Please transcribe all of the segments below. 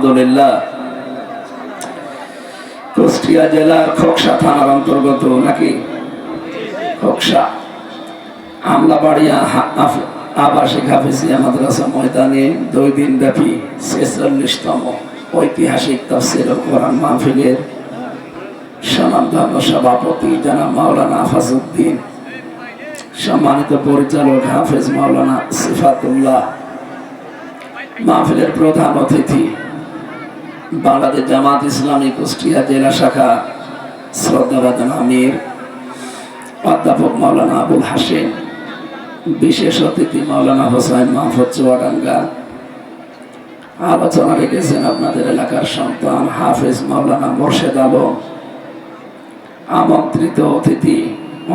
আলহামদুলিল্লাহ কুষ্টিয়া জেলার খোকসা থানার অন্তর্গত নাকি খোকসা আমলাবাড়িয়া আবাসিক হাফিজিয়া মাদ্রাসা ময়দানে 2 দিন ব্যাপী 46তম ঐতিহাসিক তাফসীরুল কোরআন মাহফিলের স্বনামধন্য সভাপতি জনাব মাওলানা আফাজউদ্দিন, সম্মানিত পরিচালক হাফেজ মাওলানা সিফাতুল্লাহ, মাহফিলের প্রধান অতিথি বাংলাদেশ জামাত ইসলামী কুষ্টিয়া জেলা শাখা শ্রদ্ধাভাজন আমির অধ্যাপক মাওলানা আবুল হাসেম, বিশেষ অতিথি মাওলানা হোসাইন মাহফুজ চুয়াডাঙ্গা। আলোচনা রেখেছেন আপনাদের এলাকার সন্তান হাফেজ মাওলানা মোর্শেদ আলম। আমন্ত্রিত অতিথি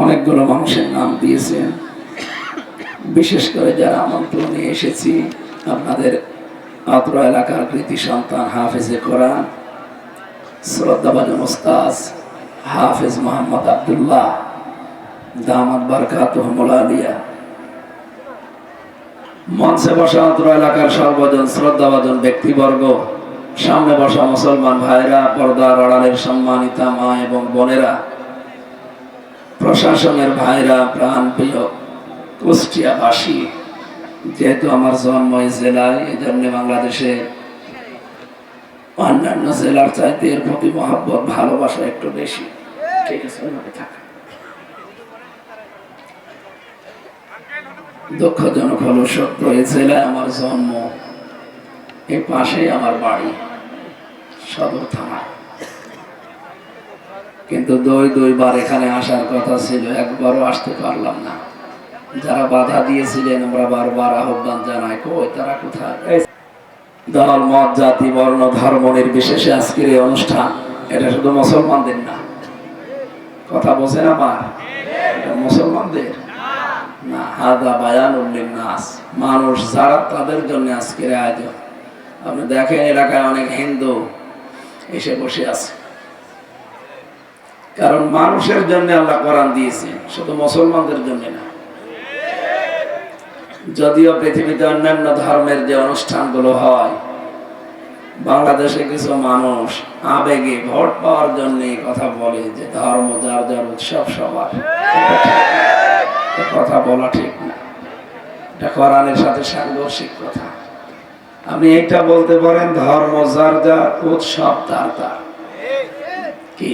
অনেকগুলো মানুষের নাম দিয়েছেন, বিশেষ করে যারা আমন্ত্রণ নিয়ে এসেছি আপনাদের অত্র এলাকার কৃতি সন্তান হাফেজে কোরআন শ্রদ্ধাভাজন ওস্তাদ হাফেজ মোহাম্মদ আব্দুল্লাহ দামাত বারকাতুহুল আলিয়া, মঞ্চে বসা অত্র এলাকার সর্বজন শ্রদ্ধাভাজন ব্যক্তিবর্গ, সামনে বসা মুসলমান ভাইরা, পর্দার আড়ালের সম্মানিতা মা এবং বোনেরা, প্রশাসনের ভাইরা, প্রাণ প্রিয় কুষ্টিয়াবাসী। যেহেতু আমার জন্ম এই জেলায়, এই জন্য বাংলাদেশে অন্যান্য জেলার চাইতে এর প্রতি মহব্বত ভালোবাসা একটু বেশি। ঠিক আছে, দুঃখজনক হলো সত্য, এই জেলায় আমার জন্ম, এই পাশেই আমার বাড়ি সদর থানা, কিন্তু 2বার এখানে আসার কথা ছিল, একবারও আসতে পারলাম না। যারা বাধা দিয়েছিলেন আমরা বারবার আহ্বান জানাই, কই তারা কোথায়? দল মত জাতি বর্ণ ধর্ম নির্বিশেষে আজকের এই অনুষ্ঠান, এটা শুধু মুসলমানদের না, কথা বোঝেন আমার, এটা মুসলমানদের না, হাদা বায়ানুল লিন্নাস, মানুষ যারা তাদের জন্য আজকের আয়োজন। আপনি দেখেন এলাকায় অনেক হিন্দু এসে বসে আছে, কারণ মানুষের জন্য আল্লাহ কোরআন দিয়েছেন, শুধু মুসলমানদের জন্য না। যদিও পৃথিবীতে অন্যান্য ধর্মের যে অনুষ্ঠানগুলো হয়, বাংলাদেশে কিছু মানুষ আবেগে ভোট পাওয়ার জন্য কথা বলে যে ধর্ম যার যার উৎসব সবার, কথা বলা ঠিক না, এটা কোরআনের সাথে সাংঘর্ষিক কথা। আপনি এইটা বলতে পারেন ধর্ম যার যার উৎসব তার তার। কি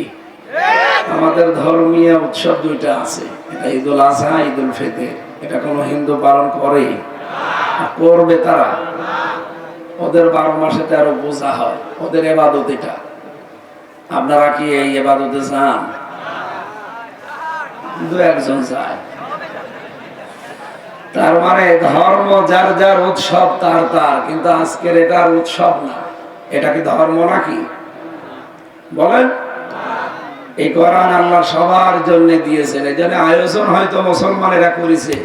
আমাদের ধর্মীয় উৎসব 2টা আছে, এটা ঈদুল আজহা, ঈদুল ফিতর। এটা কোনো হিন্দু পালন করে? করবে তারা? ওদের 12 মাসে 13 পূজা হয়, ওদের ইবাদত এটা। আপনারা কি এই ইবাদতে যান? 2-1 যায়। তার মানে ধর্ম যার যার উৎসব তার তার, কিন্তু আজকের এটার উৎসব না। এটা কি ধর্ম নাকি? বলেন। এই কোরআন আল্লাহ সবার জন্য দিয়েছেন, এই জন্য আয়োজন হয়তো মুসলমানেরা করেছে,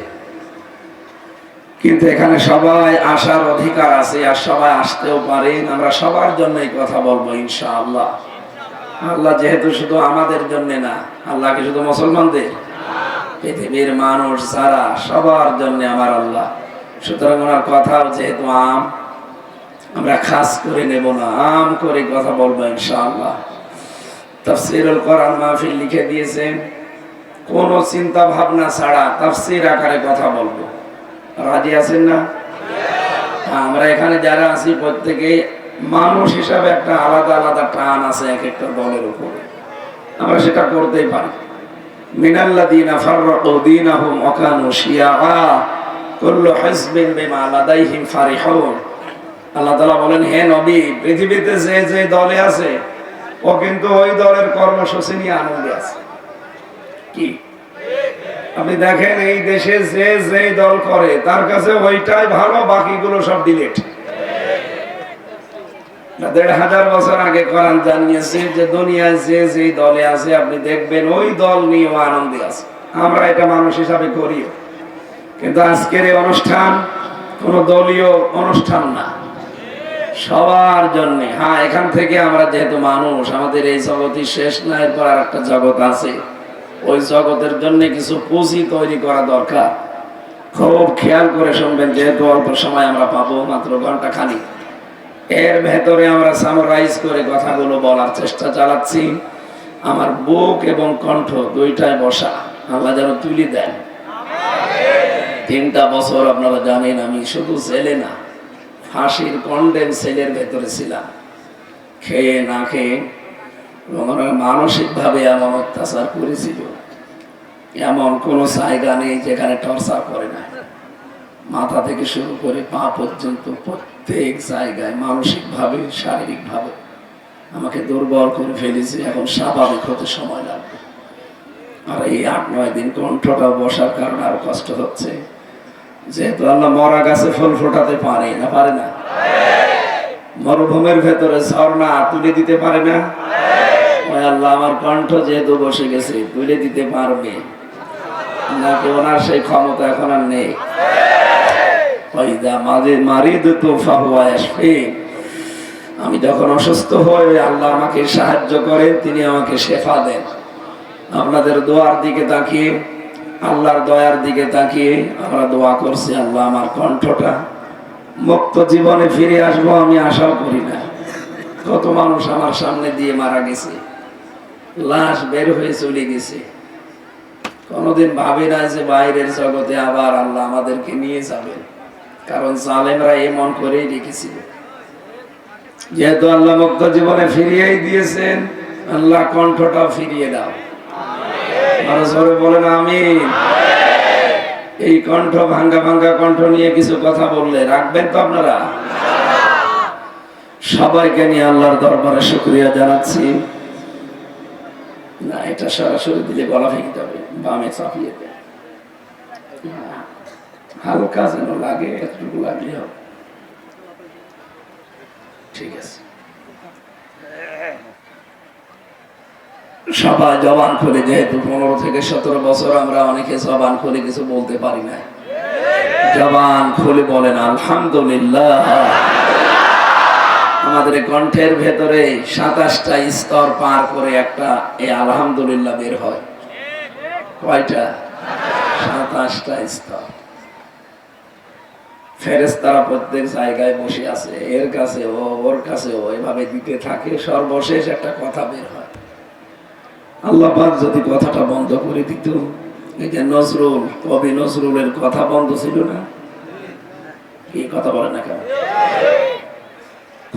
কিন্তু এখানে সবাই আসার অধিকার আছে, আর সবাই আসতেও পারেন। আমরা সবার জন্য এই কথা বলবো ইনশাআল্লাহ। আল্লাহ যেহেতু শুধু আমাদের জন্য না, আল্লাহ কি শুধু মুসলমানদের? পৃথিবীর মানুষ যারা, সবার জন্য আমার আল্লাহ। সুতরাং ওনার কথাও যেহেতু আম, আমরা খাস করে নেব না, আম করে কথা বলবো ইনশাআল্লাহ। তাফসীরুল কোরআন মাহফিল লিখে দিয়েছেন, কোন চিন্তা ভাবনা ছাড়া তাফসীর আকারে কথা বলবো। রাজি আছেন না? আমরা এখানে যারা আছি প্রত্যেকেই মানুষ হিসাবে একটা আলাদা আলাদা টান আছে এক একটা দলের উপরে, আমরা সেটা করতেই পারি। মিনাল্লাযীনা ফাররাকু দীনাহুম ওয়া কানু শিয়াআ কুল্লু হিজবিন বিমা লাদাইহিম ফারিহুন। আল্লাহ তাআলা বলেন, হে নবী, পৃথিবীতে যে যে দলে আছে ও কিন্তু ওই দলের কর্মসূচি নিয়ে আনন্দে আছে। কি আপনি দেখেন এই দেশে যে যে দল করে তার কাছে ওইটাই ভালো, বাকিগুলো সব ডিলিট। 1500 বছর আগে কোরআন জানিয়েছে যে দুনিয়ায় যে যে দলে আছে আপনি দেখবেন ওই দল নিয়ে আনন্দে আছে। আমরা এটা মানুষ হিসাবে করি, কিন্তু আজকের এই অনুষ্ঠান কোন দলীয় অনুষ্ঠান না, সবার জন্য। হ্যাঁ, এখান থেকে আমরা যেহেতু মানুষ, আমাদের এই জগৎই শেষ না, এরপর আর একটা জগৎ আছে, ওই জগতের জন্য কিছু পুঁজি তৈরি করা দরকার। খুব খেয়াল করে শুনবেন, যেহেতু অল্প সময় আমরা পাবো, মাত্র ঘন্টা খানিক। এর ভেতরে আমরা সামারাইজ করে কথাগুলো বলার চেষ্টা চালাচ্ছি। আমার বুক এবং কণ্ঠ দুইটাই বসা, আল্লাহ যেন তুলে দেন। 3টা বছর আপনারা জানেন আমি শুধু ছেলে না, ফাঁসির কন্ডেম সেলের ভেতরে ছিলাম, খেয়ে না খেয়ে। মানসিক ভাবে এমন অত্যাচার করেছিল, এমন কোনো জায়গা নেই যেখানে টর্চার করে না। মাথা থেকে শুরু করে পা পর্যন্ত প্রত্যেক জায়গায় মানসিক ভাবে, শারীরিক ভাবে আমাকে দুর্বল করে ফেলেছে। এখন স্বাভাবিক হতে সময় লাগবে। আর এই 8-9 দিন কণ্ঠটা বসার কারণে আরো কষ্ট হচ্ছে, যেহেতু আল্লাহ মরা গাছে ফুল ফোটাতে পারে না, পারে না? মরুভূমির ভেতরে ঝর্ণা তুলে দিতে পারে না? ওই আল্লাহ আমার কণ্ঠ যেহেতু বসে গেছে, তুলে দিতে পারবে নাকি ওনার সেই ক্ষমতা এখন আর নেই? আমি যখন অসুস্থ হই, আল্লাহ আমাকে সাহায্য করেন, তিনি আমাকে শেফা দেন। আপনাদের দোয়ার দিকে তাকিয়ে, আল্লাহর দয়ার দিকে তাকিয়ে আমরা দোয়া করছি, আল্লাহ আমার কণ্ঠটা মুক্ত জীবনে ফিরে আসবো আমি আশাও করি না। কত মানুষ আমার সামনে দিয়ে মারা গেছে, লাশ বের হয়ে চলে গেছে। কোনদিন ভাবি না যে বাইরের জগতে আবার আল্লাহ আমাদেরকে নিয়ে যাবেন, কারণ জালেমরা এমন করেই রেখেছিল। যেহেতু আল্লাহ মুক্ত জীবনে ফিরিয়েই দিয়েছেন, আল্লাহ কণ্ঠটা ফিরিয়ে দাও। আরো জোরে বলেন আমিন। এই কণ্ঠ, ভাঙ্গা ভাঙ্গা কণ্ঠ নিয়ে কিছু কথা বললে রাখবেন তো আপনারা? সবাইকে নিয়ে আল্লাহর দরবারে শুকরিয়া জানাচ্ছি। না, এটা সরাসরি দিলে গলা ভেঙে যাবে, বামে চাপিয়ে দেয়, হালকা যেন লাগে, এতটুকু লাগলে হবে। ঠিক আছে, সবাই জবান খুলে, যেহেতু 15 থেকে 17 বছর আমরা অনেকে জবান খুলে কিছু বলতে পারি না, জবান খুলে বলেন আলহামদুলিল্লাহ। আমাদের কণ্ঠের ভেতরে 27টা স্তর পার করে একটা এই আলহামদুলিল্লাহ বের হয়। কয়টা? 27টা স্তর। ফেরেশতারা প্রত্যেক জায়গায় বসে আছে, এর কাছে ও, ওর কাছে ও, এভাবে দিতে থাকে। সর্বশেষ একটা কথা বের হয়। আল্লাহ পাক যদি কথাটা বন্ধ করে দিত, এই যে নজরুল, কবি নজরুলের কথা বন্ধ ছিল না? এই কথা বলে না কেন?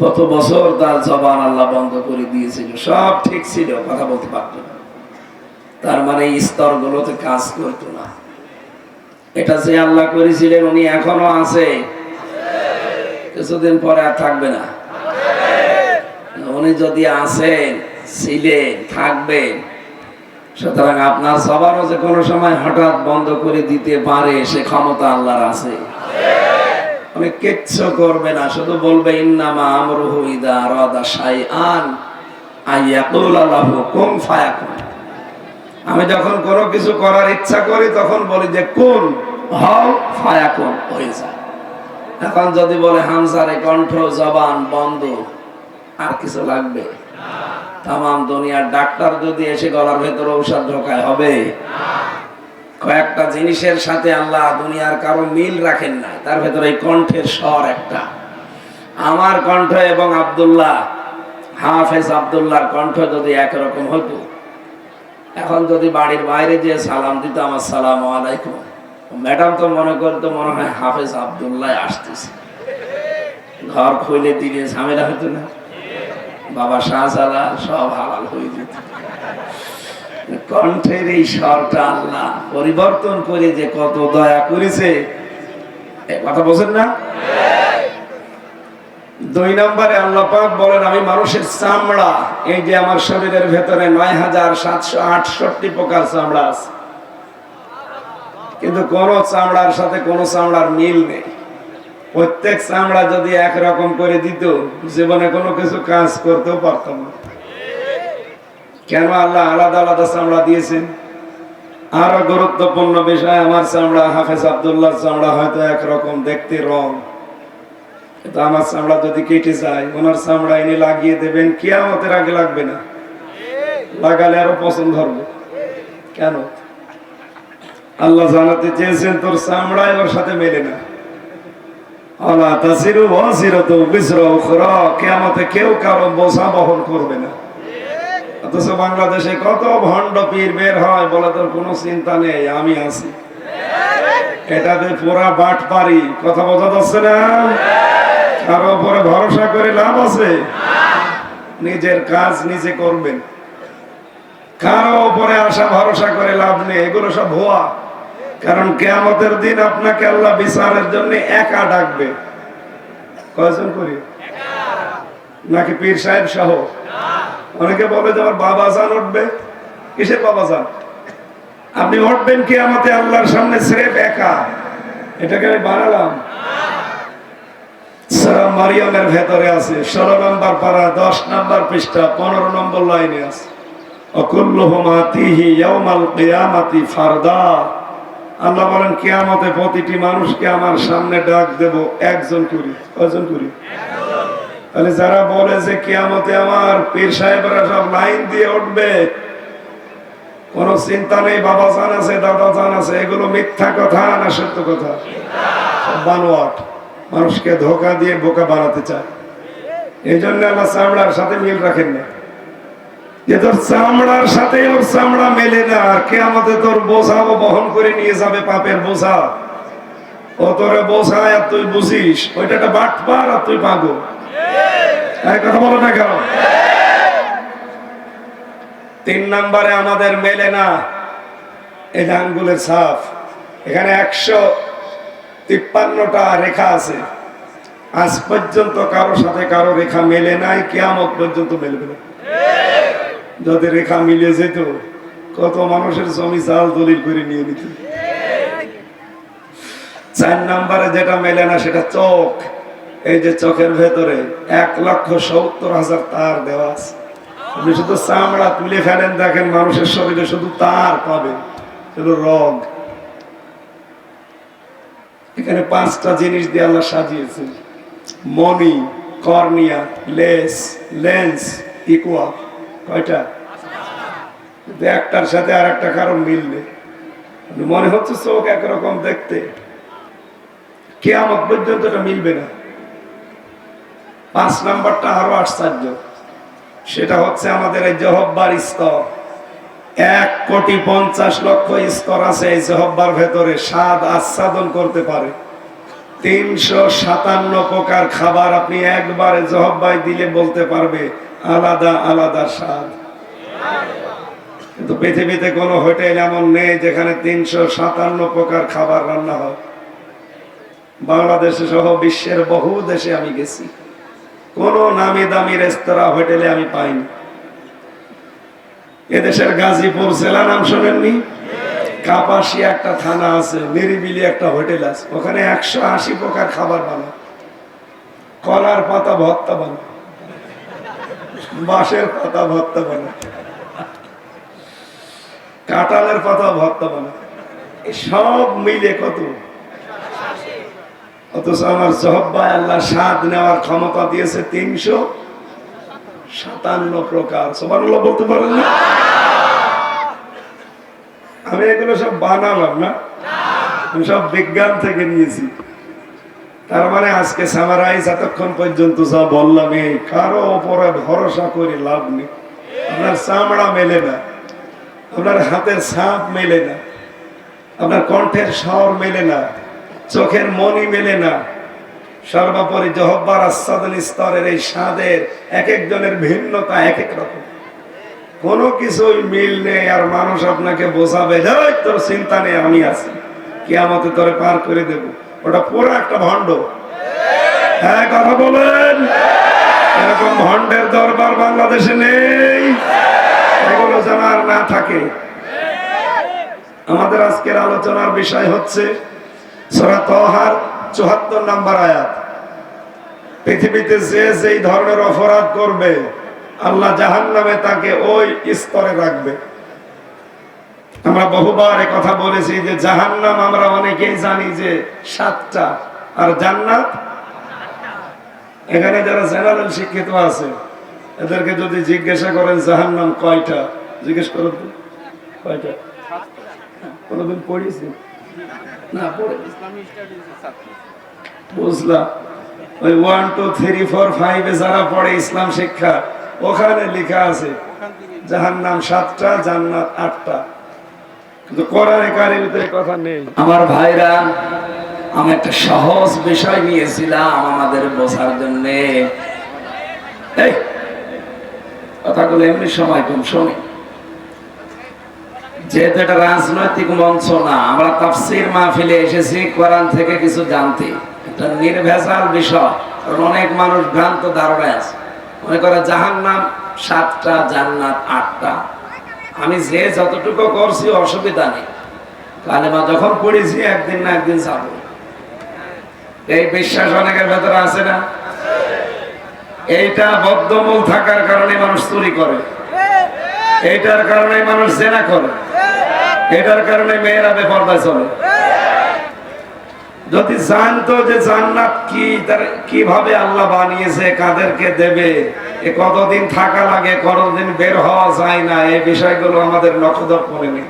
কত বছর তার জবান আল্লাহ বন্ধ করে দিয়েছিল, সব ঠিক ছিল, কথা বলতে পারত না। তার মানে স্তর গুলোতে কাজ করতো না। এটা যে আল্লাহ করেছিলেন, উনি এখনো আছে, কিছুদিন পরে আর থাকবে না। উনি যদি আছেন, ছিলেন, থাকবেন, সুতরাং আপনার জবানও যে কোনো সময় হঠাৎ বন্ধ করে দিতে পারে, সে ক্ষমতা আল্লাহর আছে। উনি কিচ্ছু করবে না, শুধু বলবে ইন্নামা আমরুহু ইযা আরাদা শাইআন আইয়াকুলা লাহু কুন ফায়াকুন। আমি যখন কোনো কিছু করার ইচ্ছা করি, তখন বলি যে কুন, হও, ফায়াকুন, হয়ে যায়। এখন যদি বলে হামজারে কণ্ঠ, জবান বন্ধ, আর কিছু লাগবে? তামাম দুনিয়ার ডাক্তার যদি এসে গলার ভেতরে ঔষধ ঢোকায়, হবে? কয়েকটা জিনিসের সাথে আল্লাহ দুনিয়ার কারো মিল রাখেন না, তার ভেতরে এই কণ্ঠের স্বর একটা। আমার কণ্ঠ এবং আব্দুল্লাহ, হাফেজ আব্দুল্লাহর কণ্ঠ যদি একরকম হতো, এখন যদি বাড়ির বাইরে যে সালাম দিত, আমার আসসালামু আলাইকুম, ম্যাডাম তো মনে করতো মনে হয় হাফেজ আব্দুল্লাহ আসতেছে। ঘর খুলে দিলে ঝামেলা হতো না? বাবা শাহজালাল সব হালাল হয়ে যেত। কণ্ঠের এই স্বরটা আল্লাহ পরিবর্তন করে যে কত দয়া করেছে, কথা বলছেন না? 2 নম্বরে আল্লাহ পাক বলেন, আমি মানুষের চামড়া, এই যে আমার শরীরের ভেতরে ৯,৭৬৮ প্রকার চামড়া আছে, কিন্তু কোন চামড়ার সাথে কোন চামড়ার মিল নেই। প্রত্যেক চামড়া যদি একরকম করে দিত, জীবনে কোনো কিছু কাজ করতেও পারতাম না। কেন আল্লাহ আলাদা আলাদা চামড়া দিয়েছেন? আরো গুরুত্বপূর্ণ বিষয়, আমার চামড়া, হাফেজ আব্দুল্লাহর চামড়া হয়তো একরকম দেখতে, রং, কিন্তু আমার চামড়া যদি কেটে যায়, ওনার চামড়া এনে লাগিয়ে দেবেন, কিয়ামতের আগে লাগবে না, লাগালে আরো পছন্দ ধরবে। কেন? আল্লাহ জানাতে চেয়েছেন তোর চামড়ায় ওর সাথে মেলে না, আলা তাসিরু ওয়াসিরাতু বিসরা উখরা, কিয়ামতে কেউ কারো বোঝা বহন করবে না। অথচ বাংলাদেশে কত ভণ্ড পীর বের হয়, বলে তোর কোনো চিন্তা নেই, আমি আছি। এটাতে পুরা বাট পারি, কথা বোঝা যাচ্ছে না? কারো উপরে ভরসা করে লাভ আছে? নিজের কাজ নিজে করবেন, কারো উপরে আশা ভরসা করে লাভ নেই, এগুলো সব ভুয়া। কারণ কিয়ামতের দিন আপনাকে আল্লাহ বিচারের জন্য একা ডাকবে। কয়জন করি? নাকি পীর সাহেব সহ? অনেকে বলে যে আমার বাবা জান উঠবে। কিসের বাবা জান? আপনি উঠবেন কিয়ামতে আল্লাহর সামনে স্রেফ একা। এটাকে আমি বানালাম? সূরা মারিয়ামের ভেতরে আছে 16 নম্বর পারা 10 নম্বর পৃষ্ঠা 15 নম্বর লাইনে আছে, অকুল্লুহুম আতিহি ইয়াউমাল কিয়ামাতি ফারদা। আল্লাহ বলেন কিয়ামতে প্রতিটি মানুষকে আমার সামনে ডাক দেব একজন করে। কয়জন করে? তাহলে যারা বলে যে কিয়ামতে আমার পীর সাহেবরা সব লাইন দিয়ে উঠবে, কোন চিন্তা নেই, বাবা জান আছে, দাদা জান আছে, এগুলো মিথ্যা কথা না সত্য কথা? বানোয়াট, মানুষকে ধোঁকা দিয়ে বোকা বানাতে চায়। এই জন্য আল্লাহ চামড়ার সাথে মিল রাখেন না, যে তোর চামড়ার সাথে ওর চামড়া মেলে না, আর কিয়ামতে তোর বোঝা বহন করে নিয়ে যাবে, পাপের বোঝা। ও তোরে বোঝায় আর তুই বুঝিস ওইটা একটা বাটপার, আর তুই পাগল। এই কথা বলো না কেন? 3 নম্বরে আমাদের মেলে না এই আঙ্গুলের ছাপ। এখানে 153টা রেখা আছে, আজ পর্যন্ত কারোর সাথে কারো রেখা মেলে নাই, কিয়ামত পর্যন্ত মেলবে না। যদি রেখা মিলে যেত, কত মানুষের জমি জাল দলিল করে নিয়ে নিত। 4 নম্বরে যেটা মেলে না সেটা চোখ। এই যে চোখের ভেতরে 1,70,000 তার দেওয়া আছে। আপনি শুধু চামড়া তুলে ফেলেন, দেখেন মানুষের শরীরে শুধু তার পাবেন, শুধু রগ। এখানে 5টা জিনিস দিয়ে আল্লাহ সাজিয়েছেন: মনি, কর্নিয়া, লেন্স, ইকুয়া। কয়টা? একটার সাথে আর একটা কারণ মিলবে। মনে হচ্ছে চোখ একরকম দেখতে, কিয়ামত পর্যন্ত এটা মিলবে না। 5 নম্বরটা আরো আশ্চর্য, সেটা হচ্ছে আমাদের এই জহব্বার স্তর। 1,50,00,000 স্তর আছে এই জহব্বার ভেতরে, স্বাদ আস্বাদন করতে পারে। 357 প্রকার খাবার আপনি একবারে জহব্বায় দিলে বলতে পারবে আলাদা আলাদা স্বাদ। কিন্তু পৃথিবীতে কোনো হোটেল এমন নেই যেখানে 357 প্রকার খাবার রান্না হয়। বাংলাদেশে সহ বিশ্বের বহু দেশে আমি গেছি, কোন নামি দামি রেস্তোরাঁ হোটেলে আমি পাইনি। এদেশের গাজীপুর জেলা নাম শোনেননি? কাপাসিয়া একটা থানা আছে, নিরিবিলি একটা হোটেল আছে, ওখানে 180 প্রকার খাবার বানায়। কলার পাতা ভর্তা বানায়, বাঁশের পাতা ভর্তা বানায়, কাঁঠালের পাতা ভর্তা বানায়, সব মিলে কত। অথচ আমার জহব্বায় আল্লাহ স্বাদ নেওয়ার ক্ষমতা দিয়েছে 357 প্রকার। সুবহানাল্লাহ বলতে পারেন না? আমি এগুলো সব বানালাম না, আমি সব বিজ্ঞান থেকে নিয়েছি। তার মানে আজকে সামারাইজ এতক্ষণ পর্যন্ত যা বললাম, এই কারো উপরে ভরসা করে লাভ নেই। আপনার চামড়া মেলে না, আপনার হাতের ছাপ মেলে না, আপনার কণ্ঠের স্বর মেলে না, চোখের মনি মেলে না। সর্বোপরি জহব্বার আস্বাদন স্তরের এই স্বাদের এক একজনের ভিন্নতা এক এক রকম, কোনো কিছুই মিল নেই। আর মানুষ আপনাকে বোঝাবে তোর চিন্তা নেই, আমি আছি, কিয়ামতে তোরে পার করে দেব। ওটা পুরো একটা ভণ্ড। হ্যাঁ, কথা বলেন। এরকম ভণ্ডের দরবার বাংলাদেশে নেই। এগুলো যেন আর না থাকে। আমাদের আজকের আলোচনার বিষয় হচ্ছে সূরা তাহার 74 নম্বর আয়াত। পৃথিবীতে যে যেই ধরনের অপরাধ করবে আল্লাহ জাহান্নামে তাকে ওই স্তরে রাখবে। আমরা বহুবার এ কথা বলেছি যে জাহান্নাম আমরা অনেকেই জানি যে 7টা, আর জান্নাত। এখানে যারা জেনারেল শিক্ষিত আছে এদেরকে যদি জিজ্ঞাসা করেন জাহান্নাম কয়টা, জিজ্ঞেস করেন তো কয়টা? কোনদিন পড়িয়েছি না? পড়ে বুঝলাম। ওই 1 2 3 4 5 এ যারা পড়ে ইসলাম শিক্ষা, ওখানে লেখা আছে জাহান্নাম 7টা, জান্নাত 8টা, কিন্তু কোরআনে কারিমে কথা নেই। আমার ভাইরা, আমি একটা সহজ বিষয় নিয়েছিলাম আমাদের বোঝার জন্য। এই কথাগুলো এমনি সময় কম শুনি, যেহেতু এটা রাজনৈতিক মঞ্চ না, আমরা তাফসীর মাহফিলে এসেছি কোরআন থেকে কিছু জানতে। এটা নির্ভেজাল বিষয়, কারণ অনেক মানুষ ভ্রান্ত ধারণায় আছে, মনে করে জাহান্নাম 7টা, জান্নাত 8টা। আমি যে যতটুকু করছি অসুবিধা নেই, কালেমা যখন পড়েছি একদিন না একদিন যাব। এই বিশ্বাস অনেকের ভেতরে আছে না? এইটা বদ্ধমূল থাকার কারণে মানুষ চুরি করে, এইটার কারণে মানুষ জেনা করে, এটার কারণে মেয়েরা বেপরদা চলে। যদি জানতো যে জান্নাত কি, তার কিভাবে আল্লাহ বানিয়েছে, কাদেরকে দেবে, এ কতদিন থাকা লাগে, কতদিন বের হওয়া যায় না, এই বিষয়গুলো আমাদের নখদর করে নেই।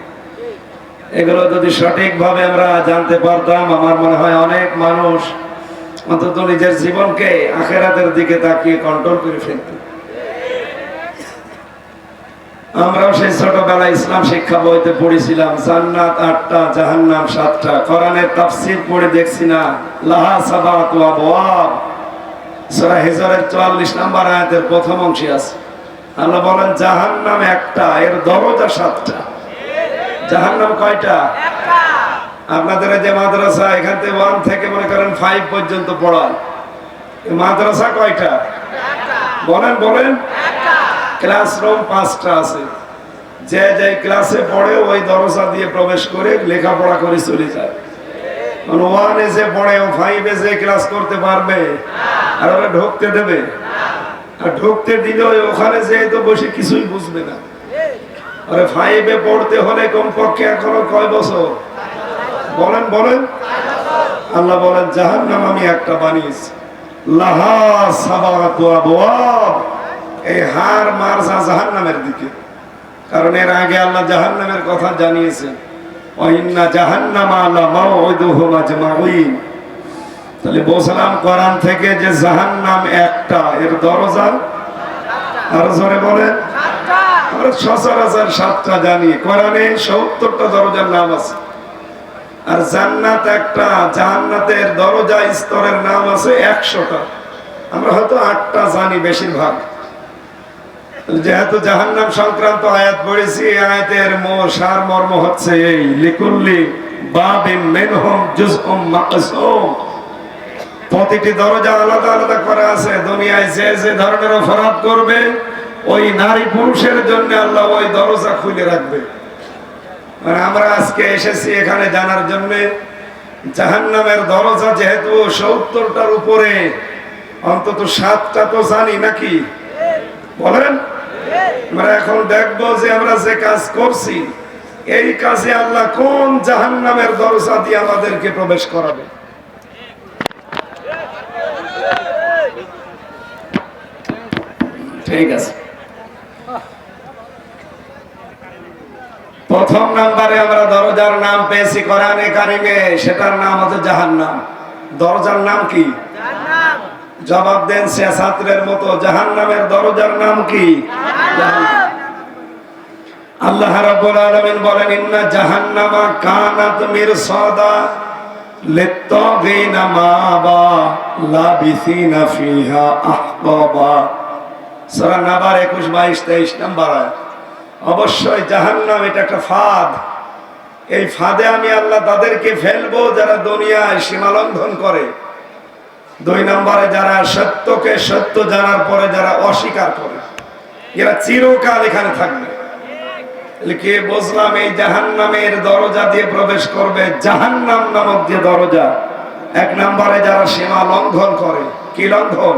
এগুলো যদি সঠিকভাবে আমরা জানতে পারতাম, আমার মনে হয় অনেক মানুষ অন্তত নিজের জীবনকে আখিরাতের দিকে তাকিয়ে কন্ট্রোল করে ফেলত। আমরাও সেই ছোটবেলায় ইসলাম শিক্ষা বইতে পড়েছিলাম জান্নাত 8টা, জাহান্নাম 7টা। কোরআনের তাফসীর পড়ে দেখছি না, লাহা সাবাতু আবওয়াব, সূরা হিজরের 44 নম্বর আয়াতের প্রথম অংশে আছে। আল্লাহ বলেন জাহান্নাম একটা, এর দরজা 7টা। জাহান্নাম কয়টা? একটা। আপনাদের যে মাদ্রাসা, এখান থেকে 1 থেকে মনে করেন 5 পর্যন্ত পড়ায়, মাদ্রাসা কয়টা? একটা। বলেন বলেন। একটা। ক্লাসরুম 5টা আছে। যে যে ক্লাসে পড়ে ওই দরজা দিয়ে প্রবেশ করে লেখাপড়া করে চলে যায়। 1 এ যে পড়ে ও 5 এ যে ক্লাস করতে পারবে? আর ওরা ঢুকতে দেবে? আর ঢুকতে দিলে ওখানে যে তো বসে কিছুই বুঝবে না। আরে 5 এ পড়তে হলে কমপক্ষে এখনো কয় বছর? বলেন বলেন। আল্লাহ বলেন জাহান্নাম আমি একটা বানিয়েছি, লাহা সাবাতু আবওয়াব, এই হার মারজা জাহান্নামের দিকে। কারণ এর আগে আল্লাহ জাহান্নামের কথা জানিয়েছেন, ওয়া ইন্না জাহান্নামা লামাউইদুহুম আজমাউইন। তাহলে বললাম কোরআন থেকে যে জাহান্নাম একটা, এর দরজা আর জোরে বলেন 7টা। আর সচরাচর 7টা জানি, কোরআনে 70টা দরজার নাম আছে। আর জান্নাত একটা, জান্নাতের দরজা স্তরের নাম আছে 100টা। আমরা হয়তো 8টা জানি বেশিরভাগ। যেহেতু জাহান্নাম সংক্রান্ত আয়াত পড়েছি, এই আয়াতের সারমর্ম হচ্ছে এই, লিকুল্লি বাবিন মিনহুম জুজউম মাকসুম। প্রতিটি দরজা আলাদা আলাদা করা আছে। দুনিয়ায় যে যে ধরনের অপরাধ করবে, ওই নারী পুরুষের জন্য আল্লাহ ওই দরজা খুলে রাখবে। মানে আমরা আজকে এসেছি এখানে জানার জন্য জাহান্নামের দরজা যেহেতু 70টার উপরে, অন্তত 7টা তো জানি নাকি? বলেন। আমরা এখন দেখবো যে আমরা যে কাজ করছি, এই কাজে আল্লাহ কোন জাহান্নামের দরজা দিয়ে আমাদেরকে প্রবেশ করাবে। ঠিক আছে, প্রথম নাম্বারে আমরা দরজার নাম পেয়েছি কোরআনে কারিমে, সেটার নাম হচ্ছে জাহান্নাম। দরজার নাম কি? জাহান্নাম। জবাব দেন সে ছাত্রের মতো, জাহান্নামের দরজার নাম কি? জাহান্নাম। আল্লাহ রাব্বুল আলামিন বলেন ইন্না জাহান্নামা কানাত মিরসাদা লিত্তাগিনা মাবা লাবিসিনা ফিহা আহকাবা। সূরা নাবার 21 22 23 নম্বর আয়াত। অবশ্যই জাহান্নাম এটা একটা ফাঁদ। এই ফাঁদে আমি আল্লাহ তাদেরকে ফেলবো যারা দুনিয়ায় সীমালঙ্ঘন করে। 2 নম্বরে যারা সত্যকে সত্য জানার পরে যারা অস্বীকার করে, এরা চিরকাল এখানে থাকবে। কে বুঝলাম এই জাহান্নামের দরজা দিয়ে প্রবেশ করবে, জাহান্নাম নামক যে দরজা। 1 নম্বরে যারা সীমা লঙ্ঘন করে। কি লঙ্ঘন?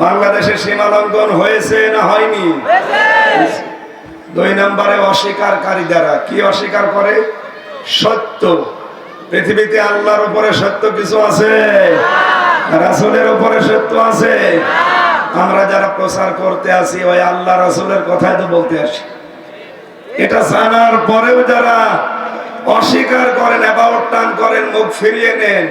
বাংলাদেশে সীমা লঙ্ঘন হয়েছে না হয়নি? 2 নম্বরে অস্বীকারী যারা। কি অস্বীকার করে? সত্য। পৃথিবীতে আল্লাহর উপরে সত্য কিছু আছে? রাসূলের উপরে সত্য আছে? আমরা যারা প্রচার করতে আসি ওই আল্লাহ রাসূলের কথাই তো বলতে আসি। এটা জানার পরেও যারা অস্বীকার করেন, অ্যাবাউট টার্ন করেন, মুখ ফিরিয়ে নেন,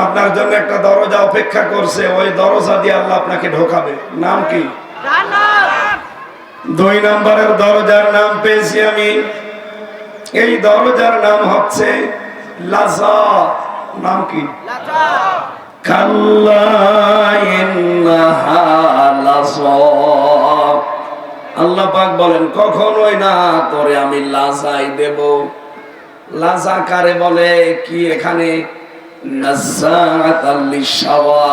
আপনার জন্য একটা দরজা অপেক্ষা করছে, ওই দরজা দিয়ে আল্লাহ আপনাকে ঢোকাবে। নাম কি? দুই নম্বরের দরজার নাম পেয়েছি আমি, এই দরজার নাম হচ্ছে লাজা। নাম কি? কাল্লা ইন্নাহা লাযা। আল্লাহ পাক বলেন কখনোই না, তোরে আমি লাজাই দেব। লাজা কারে বলে? কি এখানে নাযাআতাল লিশাওয়া,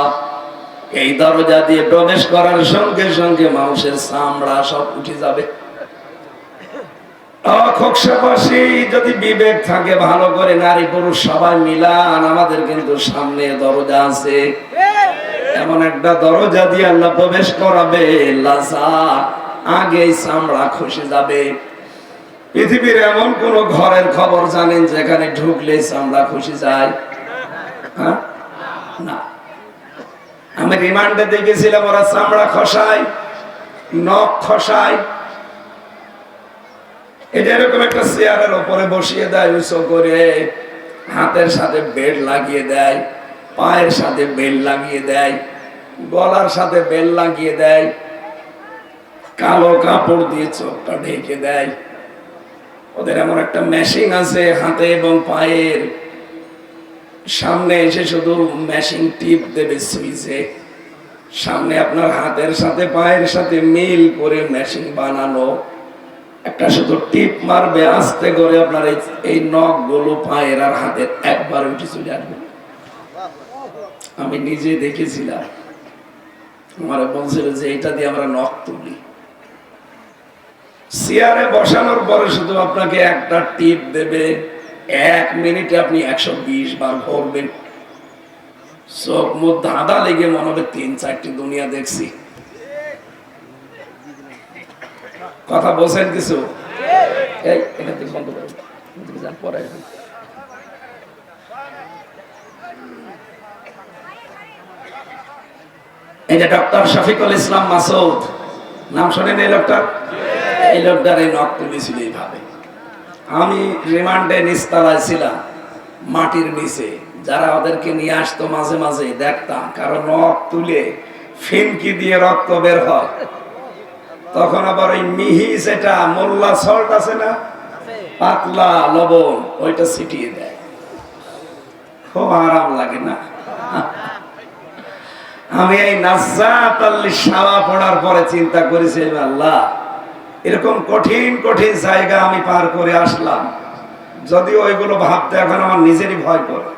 এই দরজা দিয়ে প্রবেশ করার সঙ্গে সঙ্গে মানুষের চামড়া সব উঠে যাবে। খোকসাবাসী যদি বিবেক থাকে ভালো করে, নারী পুরুষ সবাই মিলান, আমাদের কিন্তু সামনে দরজা আছে, এমন একটা দরজা দিয়ে আল্লাহ প্রবেশ করাবে, লাজা আগে চামড়া খসে যাবে। পৃথিবীর এমন কোন ঘরের খবর জানেন যেখানে ঢুকলে চামড়া খসে যায়? না। আমি রিমান্ডে দেখেছিলাম, ওরা চামড়া খসায়, নখ খসায়। এটা এরকম একটা চেয়ারের উপরে বসিয়ে দেয় উঁচু করে, হাতের সাথে বেল্ট লাগিয়ে দেয়, পায়ের সাথে বেল্ট লাগিয়ে দেয়, গলার সাথে বেল্ট লাগিয়ে দেয়, কালো কাপড় দিয়ে চোখটা ঢেকে দেয়। ওদের এমন একটা মেশিন আছে হাতে এবং পায়ের সামনে এসে, শুধু মেশিন টিপ দেবে সুইচে, সামনে আপনার হাতের সাথে পায়ের সাথে মিল করে মেশিন বানানো, একটা শুধু টিপ মারবে আস্তে করে, আপনার এই নখ গুলো পায়ের আর হাতের একবার উঠে চলে আসবে। আমি নিজে দেখেছিলাম, আমার বলছিল যে এটা দিয়ে আমরা নখ তুলি। চেয়ারে বসানোর পরে শুধু আপনাকে একটা টিপ দেবে, 1 মিনিটে আপনি 120 বার ঘুরবেন। চোখ মুখ ধাঁধা লেগে মনে হবে 3-4টি দুনিয়া দেখছি। কথা বলছেন কিছু? এই যে ডক্টর শফিকুল ইসলাম মাসুদ, নাম শোনেন এই লোকটার? এই লোকটার এই নখ তুলেছিল এইভাবে। আমি রিমান্ডে নিচতলায় ছিলাম, মাটির নিচে, যারা ওদেরকে নিয়ে আসতো মাঝে মাঝে দেখতাম, কারণ নখ তুলে ফিনকি দিয়ে রক্ত বের হয়, তখন আবার ওই মিহি যেটা মোল্লা সল্ট আছে না, পাতলা লবণ, ওইটা ছিটিয়ে দেয়, খুব আরাম লাগে না? আমি এই নাযাআতাল লিশাওয়া পড়ার পরে চিন্তা করেছি, আল্লাহ এরকম কঠিন কঠিন জায়গা আমি পার করে আসলাম, যদি ওইগুলো ভাবতে এখন আমার নিজেরই ভয় করে,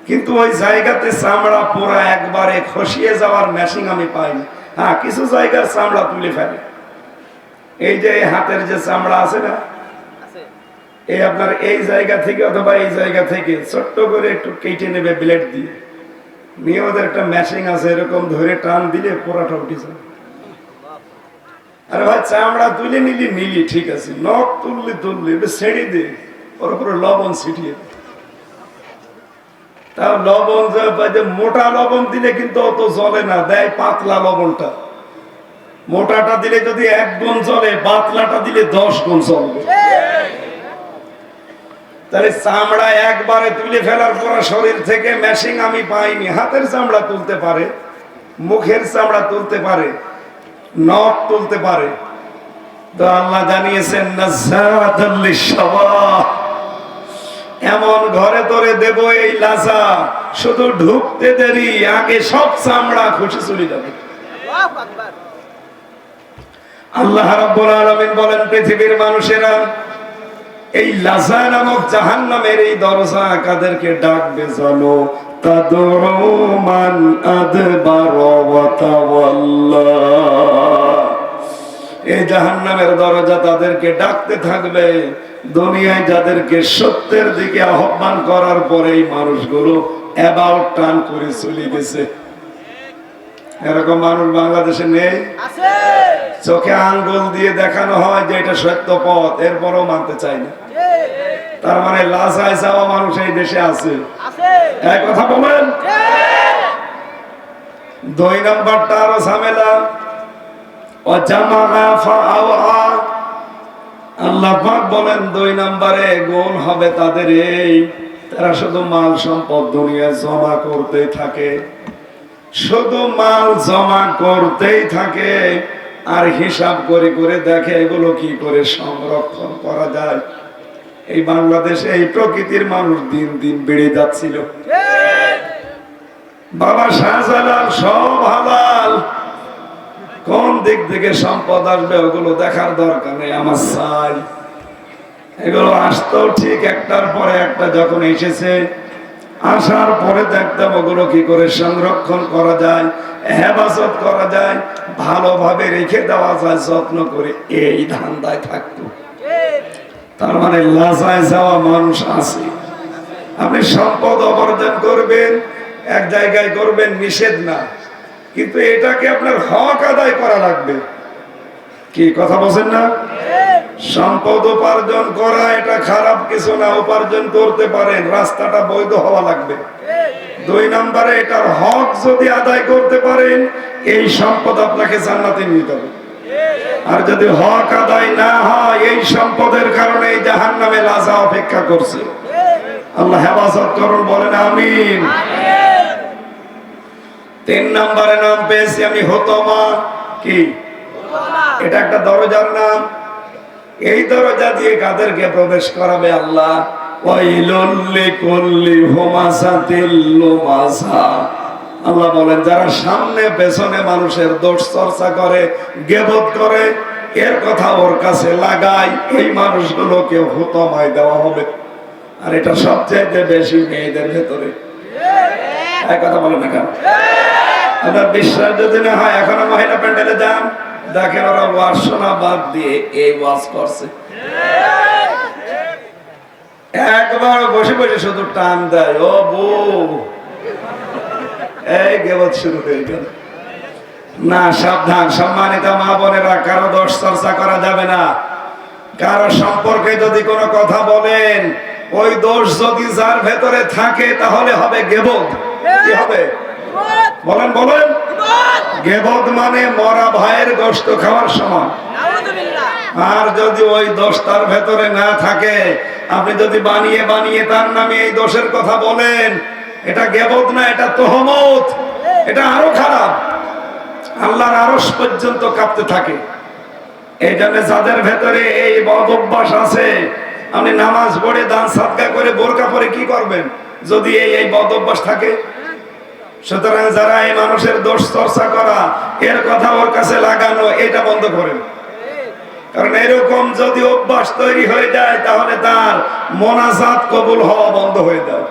কিন্তু ওই জায়গাতে চামড়া পোড়া একবারে খসিয়ে যাওয়ার মেশিন আমি পাইনি। হ্যাঁ, কিছু জায়গার চামড়া তুলে ফেলে, এই যে হাতের যে চামড়া আছে না, এই আপনার এই জায়গা থেকে অথবা এই জায়গা থেকে ছোট্ট করে একটু কেটে নেবে ব্লেড দিয়ে, নিয়ে ওদের একটা মেশিন আছে, এরকম ধরে টান দিলে পোড়াটা উঠে যাবে। আরে ভাই, চামড়া তুলে নিলি ঠিক আছে, নখ তুললি এটা ছেড়ে দে, ওর উপরে লবণ ছিটিয়ে দে। তা লবণ মোটা লবণ দিলে কিন্তু অত জ্বলে না, দেয় পাতলা লবণটা। মোটাটা দিলে যদি 1 গুণ জ্বলে, পাতলাটা দিলে 10 গুণ জ্বলবে। তাহলে চামড়া একবারে তুলে ফেলার পর শরীর থেকে মেশিন আমি পাইনি। হাতের চামড়া তুলতে পারে, মুখের চামড়া তুলতে পারে, নখ তুলতে পারে। তো আল্লাহ জানিয়েছেন নাযাআতাল লিশাওয়া, এমন ঘরে তোরে দেব এই লাজা, শুধু ঢুকতে দেরি, আগে সব চামড়া খসে চলে যাবে। আল্লাহ রাব্বুল আলামিন বলেন, পৃথিবীর মানুষেরা এই লাজা নামক জাহান্নামের এই দরজা কাদেরকে ডাকবে জানো? তাদউ মান আদবারা ওয়া তাওয়াল্লা। এই জাহান্নামের দরজা তাদেরকে ডাকতে থাকবে, দুনিয়ায় যাদেরকে সত্যের দিকে আহ্বান করার পরে এই মানুষগুলো অ্যাবাউট টার্ন করে চলে গেছে। এরকম মানুষ বাংলাদেশে নেই? আছে। চোখে আঙ্গুল দিয়ে দেখানো হয় যে এটা সত্য পথ, এরপরও মানতে চায় না। তার মানে লাজায় যাওয়া মানুষ এই দেশে আছে। এক কথা বলেন। 2 নম্বরটা আরো ঝামেলা। আল্লাহ পাক বলেন 2 নম্বরে গুণ হবে তাদের এই, এরা শুধু মাল সম্পদ দুনিয়ায় জমা করতেই থাকে, শুধু মাল জমা করতেই থাকে, আর হিসাব করে করে দেখে এগুলো কি করে সংরক্ষণ করা যায়। এই বাংলাদেশে এই প্রকৃতির মানুষ দিন দিন বেড়ে যাচ্ছিল। বাবা শাহজালাল সব হালাল, কোন দিক থেকে সম্পদ আসবে ওগুলো দেখার দরকার নেই আমার চাই। এগুলো আসতো ঠিক একটার পরে একটা, যখন এসেছে আসার পরে দেখতাম ওগুলো কি করে সংরক্ষণ করা যায়, হেফাজত করা যায়, ভালোভাবে রেখে দেওয়া যায়, যত্ন করে, এই ধান্দায় থাকতো। তার মানে লাজায় যাওয়া মানুষ আছে। আপনি সম্পদ অবর্জন করবেন, এক জায়গায় করবেন, নিষেধ না, কিন্তু এটাকে আপনার হক আদায় করা লাগবে। কি কথা বলছেন না? সম্পদ উপার্জন করা এটা খারাপ কিছু না, উপার্জন করতে পারেন, রাস্তাটা বৈধ হওয়া লাগবে। 2 নম্বরে এটার হক যদি আদায় করতে পারেন, এই সম্পদ আপনাকে জান্নাতে নিয়ে যাবে। আর যদি হক আদায় না হয়, এই সম্পদের কারণে এই জাহান্নামে লাজা অপেক্ষা করছে। আল্লাহ হেফাজত করুন, বলেন আমিন। 3 নম্বরে নাম পেয়েছি আমি হুতমা। কি? এটা একটা দরজার নাম। এই দরজা দিয়ে কাদেরকে প্রবেশ করাবে আল্লাহ? ওয়াইলুল লিকুল্লি হুমাযাতিল লুমাযা। আল্লাহ বলেন যারা সামনে পেছনে মানুষের দোষ চর্চা করে, গীবত করে, এর কথা ওর কাছে লাগায়, এই মানুষগুলোকে হুতমায় দেওয়া হবে। আর এটা সবচেয়ে বেশি মেয়েদের ভেতরে। এক কথা বলেন না কেন? আপনার বিশ্বাস যদি না হয়, এখনো মহিলা প্যান্ডেলে যান, দেখেন ওরা ওয়াজ শোনা বাদ দিয়ে এই ওয়াজ করছে। একবার বসে বসে শুধু টান দেয়, ও বউ, এই গেবত শুরু হয়ে গেল। না, সাবধান সম্মানিত মা বোনেরা, কারো দোষ চর্চা করা যাবে না। কারো সম্পর্কে যদি কোনো কথা বলেন, ওই দোষ যদি যার ভেতরে থাকে তাহলে হবে গেবত। কি হবে? বলেন বলেন। গেবত মানে মরা ভাইয়ের গোশত খাওয়ার সমান। আর যদি ওই দোষ তার ভেতরে না থাকে, আপনি যদি বানিয়ে বানিয়ে তার নামে এই দোষের কথা বলেন, এটা গেবত না, এটা তোহমত। এটা আরো খারাপ, আল্লাহর আরশ পর্যন্ত কাঁপতে থাকে। এই জন্য যাদের ভেতরে এই বদ অভ্যাস আছে, আপনি নামাজ পড়ে, দান সাদকা করে, বোরকা পরে কি করবেন যদি এই বদ অভ্যাস থাকে? সুতরাং যারা এই মানুষের দোষ চর্চা করা, এর কথা ওর কাছে লাগানো, এটা বন্ধ করেন। কারণ এরকম যদি অভ্যাস তৈরি হয়ে যায়, তাহলে তার মোনাজাত কবুল হওয়া বন্ধ হয়ে যায়।